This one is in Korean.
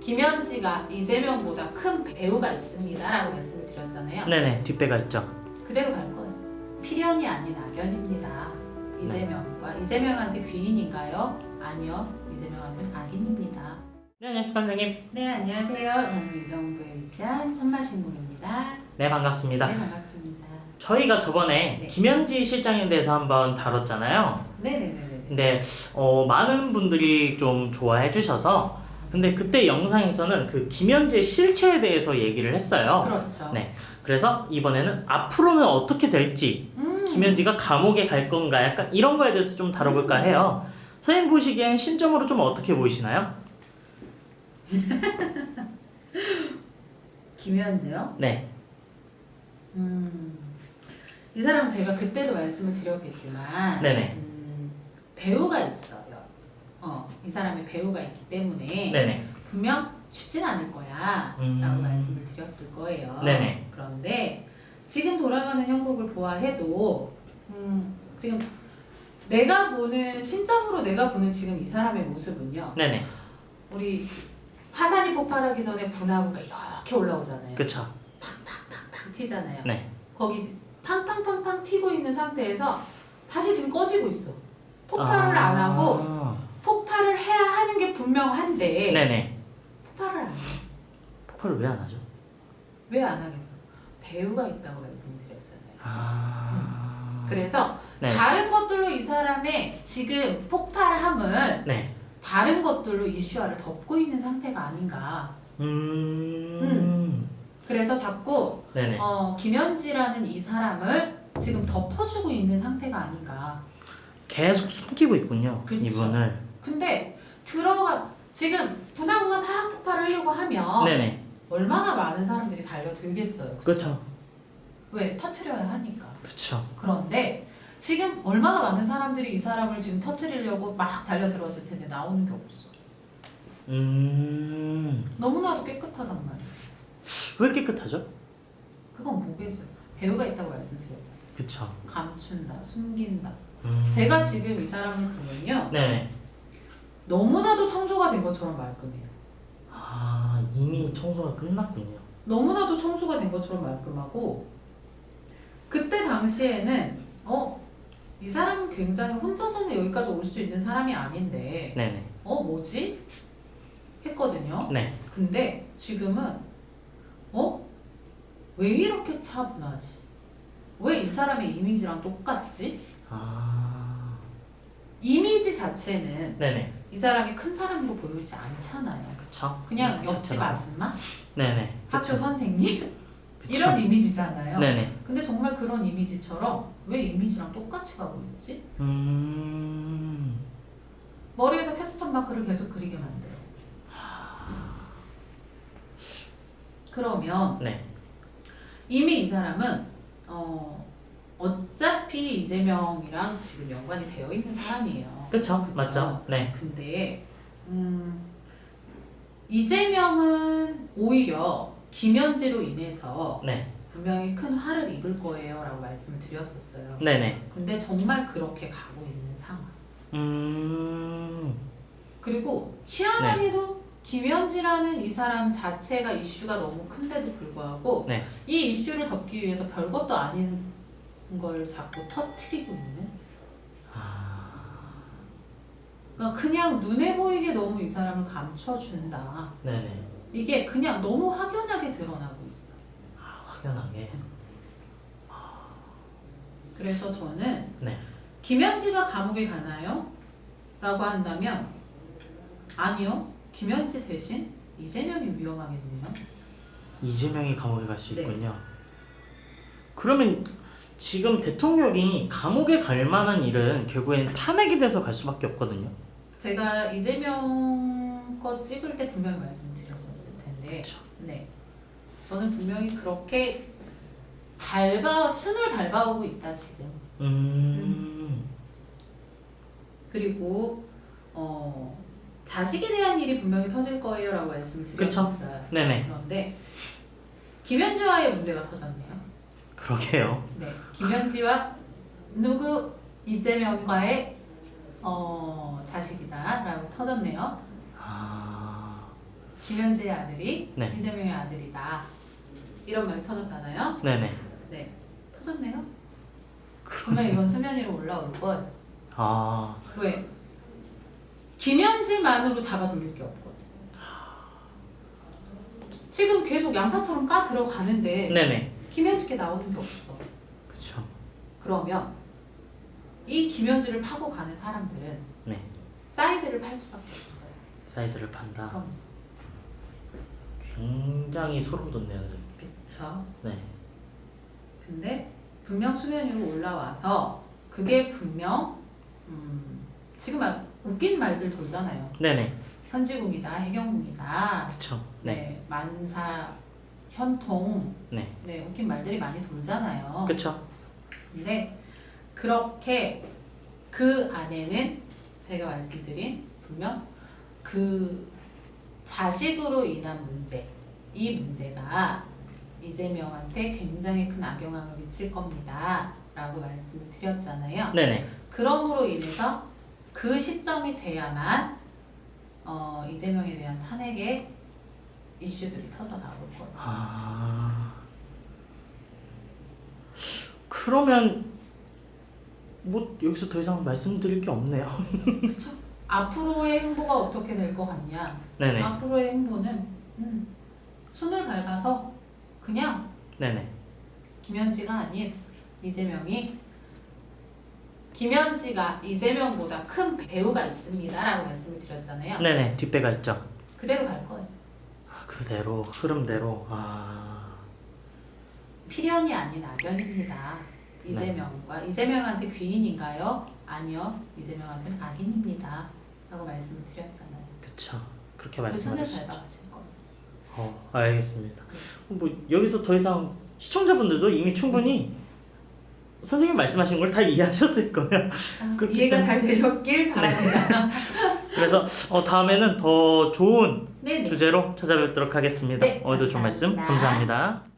김현지가 이재명보다 큰 배우가 있습니다 라고 말씀을 드렸잖아요. 네네, 뒷배가 있죠. 그대로 갈 거예요. 필연이 아닌 악연입니다. 이재명과 이재명한테 귀인인가요? 아니요. 이재명한테는 악인입니다. 네, 안녕하십니까 선생님. 네, 안녕하세요. 저는 의정부에 위치한 천마신문입니다. 네, 반갑습니다. 네, 반갑습니다. 저희가 저번에 네. 김현지 실장에 대해서 한번 다뤘잖아요. 네네네네. 근데 많은 분들이 좀 좋아해 주셔서, 근데 그때 영상에서는 그 김현지의 실체에 대해서 얘기를 했어요. 그렇죠. 네. 그래서 이번에는 앞으로는 어떻게 될지, 김현지가 감옥에 갈 건가, 약간 이런 거에 대해서 좀 다뤄볼까 해요. 선생님 보시기엔 신점으로 좀 어떻게 보이시나요? 김현지요? 네. 이 사람은 제가 그때도 말씀을 드렸겠지만 네네. 배우가 있어요. 이 사람의 배우가 있기 때문에 네네. 분명 쉽진 않을 거야 라고 말씀을 드렸을 거예요. 네네. 그런데 지금 돌아가는 형국을 보아해도 지금 내가 보는 신점으로 내가 보는 지금 이 사람의 모습은요. 네네. 우리 화산이 폭발하기 전에 분화구가 이렇게 올라오잖아요. 그쵸. 팡팡팡팡 튀잖아요. 네. 거기 팡팡팡팡 튀고 있는 상태에서 다시 지금 꺼지고 있어. 폭발을 안 하고 폭발을 해야 하는 게 분명한데 네네. 폭발을 안 해. 폭발을 왜 안 하죠? 왜 안 하겠어? 배우가 있다고 말씀드렸잖아요. 그래서 네. 다른 것들로 이 사람의 지금 폭발함을 네. 다른 것들로 이슈화를 덮고 있는 상태가 아닌가. 그래서 자꾸 네네. 김현지라는 이 사람을 지금 덮어주고 있는 상태가 아닌가. 계속 숨기고 있군요. 그쵸. 이분을. 근데 지금 분화구가 막 폭발하려고 하면 네네. 얼마나 많은 사람들이 달려들겠어요. 그렇죠. 왜? 터트려야 하니까. 그렇죠. 그런데 지금 얼마나 많은 사람들이 이 사람을 지금 터트리려고 막 달려들었을 텐데 나오는 게 없어. 너무나도 깨끗하단 말이야. 왜 깨끗하죠? 그건 뭐겠어요? 배우가 있다고 말씀드렸잖아요. 그쵸. 감춘다, 숨긴다. 제가 지금 이 사람을 보면요. 네네. 너무나도 청소가 된 것처럼 말끔해요. 이미 청소가 끝났군요. 너무나도 청소가 된 것처럼 말끔하고 그때 당시에는 이 사람은 굉장히 혼자서는 여기까지 올 수 있는 사람이 아닌데 네네. 뭐지? 했거든요. 네. 근데 지금은 왜 이렇게 차분하지? 왜 이 사람의 이미지랑 똑같지? 이미지 자체는 네네. 이 사람이 큰 사람으로 보이지 않잖아요. 그쵸. 그냥 옆집 자체가. 아줌마? 네네. 학교 그쵸. 선생님? 그쵸. 이런 이미지잖아요. 네네. 근데 정말 그런 이미지처럼 왜 이미지랑 똑같이 가고 있지? 머리에서 퀘스천 마크를 계속 그리게 만들어. 그러면 네. 이미 이 사람은 어차피 이재명이랑 지금 연관이 되어 있는 사람이에요. 그쵸. 그쵸? 맞죠. 네. 근데 이재명은 오히려 김현지로 인해서 네. 분명히 큰 화를 입을 거예요 라고 말씀을 드렸었어요. 네네. 근데 정말 그렇게 가고 있는 상황. 그리고 희한하게도 김현지라는 이 사람 자체가 이슈가 너무 큰데도 불구하고 네. 이 이슈를 덮기 위해서 별것도 아닌 걸 자꾸 터트리고 있는. 그러니까 그냥 눈에 보이게 너무 이 사람을 감춰준다. 네네. 이게 그냥 너무 확연하게 드러나고 있어. 확연하게. 그래서 저는 네. 김현지가 감옥에 가나요? 라고 한다면 아니요. 김현지 대신 이재명이 위험하겠네요. 이재명이 감옥에 갈 수 네. 있군요. 그러면 지금 대통령이 감옥에 갈 만한 일은 결국엔 탄핵이 돼서 갈 수밖에 없거든요. 제가 이재명 거 찍을 때 분명히 말씀드렸었을 텐데 그쵸. 네. 저는 분명히 그렇게 순을 밟아오고 있다 지금. 그리고 자식에 대한 일이 분명히 터질 거예요 라고 말씀을 드렸었어요. 네네. 그런데 김현지와의 문제가 터졌네요. 그러게요. 네, 김현지와 이재명과의 자식이다 라고 터졌네요. 김현지의 아들이 네. 이재명의 아들이다. 이런 말이 터졌잖아요. 네네. 네, 터졌네요. 그러면 이건 수면 위로 올라올 걸. 아, 왜? 김현지만으로 잡아 돌릴 게 없거든. 지금 계속 양파처럼 까 들어가는데 네네. 김현지께 나오는 게 없어. 그쵸. 그러면 이 김현지를 파고 가는 사람들은 네. 사이드를 팔 수밖에 없어요. 사이드를 판다. 그럼. 굉장히 소름 돋네요. 그쵸. 네. 근데 분명 수면 위로 올라와서 그게 분명 지금 막 웃긴 말들 돌잖아요. 네네. 현지궁이다, 해경궁이다, 그쵸. 네. 네, 만사, 현통, 네. 네, 웃긴 말들이 많이 돌잖아요. 그쵸. 근데 그렇게 그 안에는 제가 말씀드린 분명 그 자식으로 인한 문제, 이 문제가 이재명한테 굉장히 큰 악영향을 미칠 겁니다. 라고 말씀을 드렸잖아요. 네네. 그럼으로 인해서 그 시점이 돼야만 이재명에 대한 탄핵의 이슈들이 터져 나올 거예요. 아, 그러면 뭐 여기서 더 이상 말씀드릴 게 없네요. 그렇죠? 앞으로의 행보가 어떻게 될 것 같냐? 네네. 앞으로의 행보는 순을 밟아서 그냥 네네. 김현지가 아닌 이재명이 김현지가 이재명보다 큰 배우가 있습니다라고 말씀을 드렸잖아요. 네네. 뒷배가 있죠. 그대로 갈 거예요. 아, 그대로 흐름대로. 아, 필연이 아닌 악연입니다. 이재명과 이재명한테 귀인인가요? 아니요. 이재명한테는 악인입니다. 라고 말씀을 드렸잖아요. 그쵸. 그렇게 그 순을 말씀하시죠. 밟아가실 거예요. 알겠습니다. 뭐 여기서 더 이상 시청자분들도 이미 충분히 선생님 말씀하신 걸 다 이해하셨을 거예요. 그렇기 이해가 때문에- 잘 되셨길 바랍니다. 그래서 다음에는 더 좋은 네네. 주제로 찾아뵙도록 하겠습니다. 네, 오늘도 좋은 말씀 감사합니다. 감사합니다.